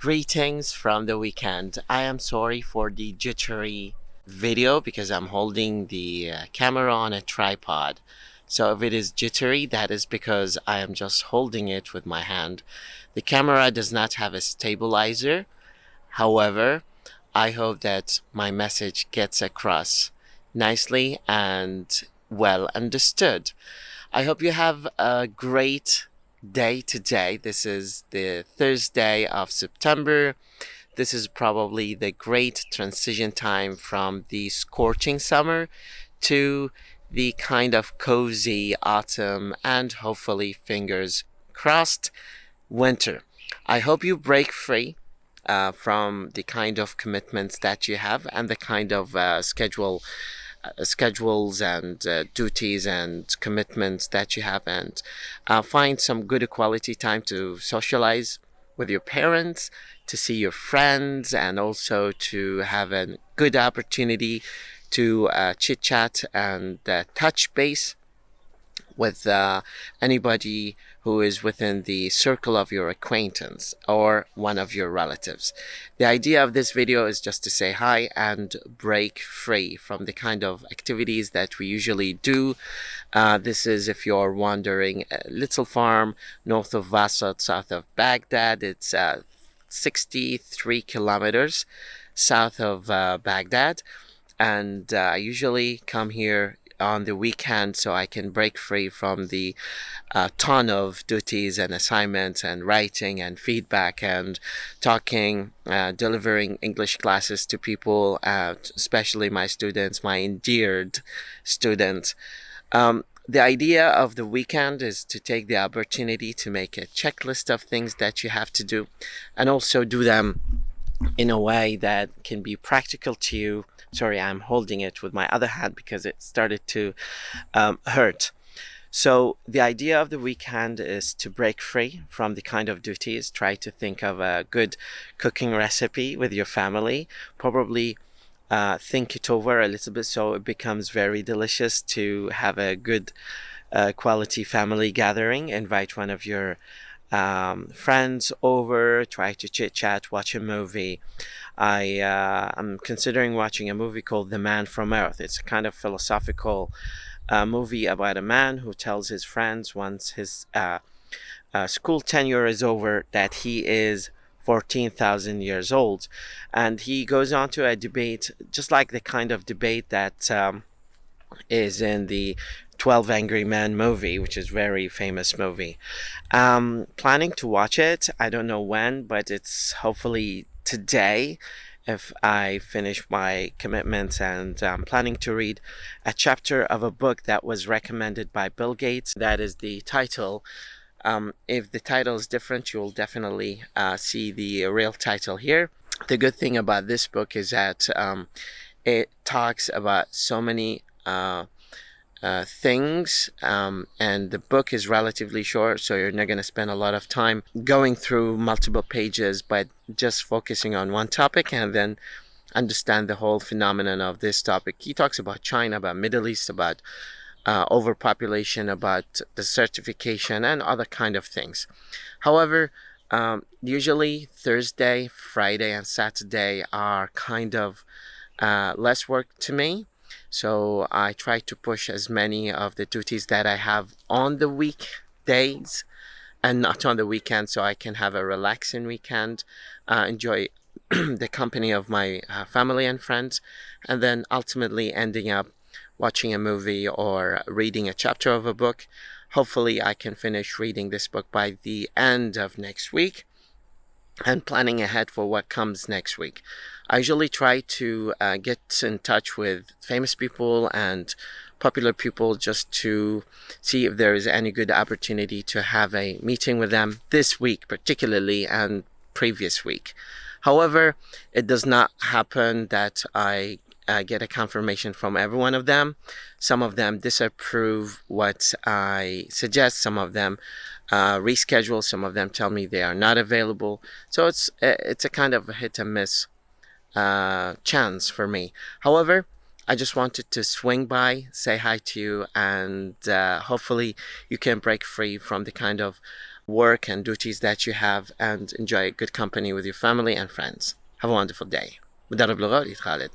Greetings from the weekend. I am sorry for the jittery video because I'm holding the camera on a tripod. So if it is jittery, that is because I am just holding it with my hand. The camera does not have a stabilizer. However, I hope that my message gets across nicely and well understood. I hope you have a great day today. This is the Thursday of September. This is probably the great transition time from the scorching summer to the kind of cozy autumn and hopefully, fingers crossed, winter. I hope you break free from the kind of commitments that you have and the kind of schedules and duties and commitments that you have, and find some good quality time to socialize with your parents, to see your friends, and also to have a good opportunity to chit chat and touch base with anybody who is within the circle of your acquaintance or one of your relatives. The idea of this video is just to say hi and break free from the kind of activities that we usually do. This is, if you're wandering, a little farm north of Wasat, south of Baghdad. It's 63 kilometers south of Baghdad, and I usually come here on the weekend so I can break free from the ton of duties and assignments and writing and feedback and talking, delivering English classes to people, especially my students, my endeared students. The idea of the weekend is to take the opportunity to make a checklist of things that you have to do and also do them in a way that can be practical to you. Sorry, I'm holding it with my other hand because it started to hurt. So the idea of the weekend is to break free from the kind of duties. Try to think of a good cooking recipe with your family. Probably think it over a little bit so it becomes very delicious to have a good quality family gathering. Invite one of your friends over, try to chit chat, watch a movie. I'm considering watching a movie called The Man from Earth. It's a kind of philosophical movie about a man who tells his friends once his school tenure is over that he is 14,000 years old. And he goes on to a debate, just like the kind of debate that is in the 12 Angry Men movie, which is a very famous movie. Planning to watch it. I don't know when, but it's hopefully today if I finish my commitments, and I'm planning to read a chapter of a book that was recommended by Bill Gates. That is the title. If the title is different, you'll definitely see the real title here. The good thing about this book is that it talks about so many things, and the book is relatively short, so you're not going to spend a lot of time going through multiple pages, but just focusing on one topic and then understand the whole phenomenon of this topic. He talks about China, about Middle East, about overpopulation, about the certification and other kind of things. However, usually Thursday, Friday, and Saturday are kind of less work to me. So I try to push as many of the duties that I have on the weekdays and not on the weekend, so I can have a relaxing weekend, enjoy the company of my family and friends, and then ultimately ending up watching a movie or reading a chapter of a book. Hopefully I can finish reading this book by the end of next week and planning ahead for what comes next week. I usually try to get in touch with famous people and popular people just to see if there is any good opportunity to have a meeting with them this week particularly and previous week. However, it does not happen that I get a confirmation from every one of them. Some of them disapprove what I suggest. Some of them reschedule. Some of them tell me they are not available. So it's a kind of a hit and miss chance for me. However, I just wanted to swing by, say hi to you, and hopefully you can break free from the kind of work and duties that you have, and enjoy good company with your family and friends. Have a wonderful day. مدرب لغة وليد خالد.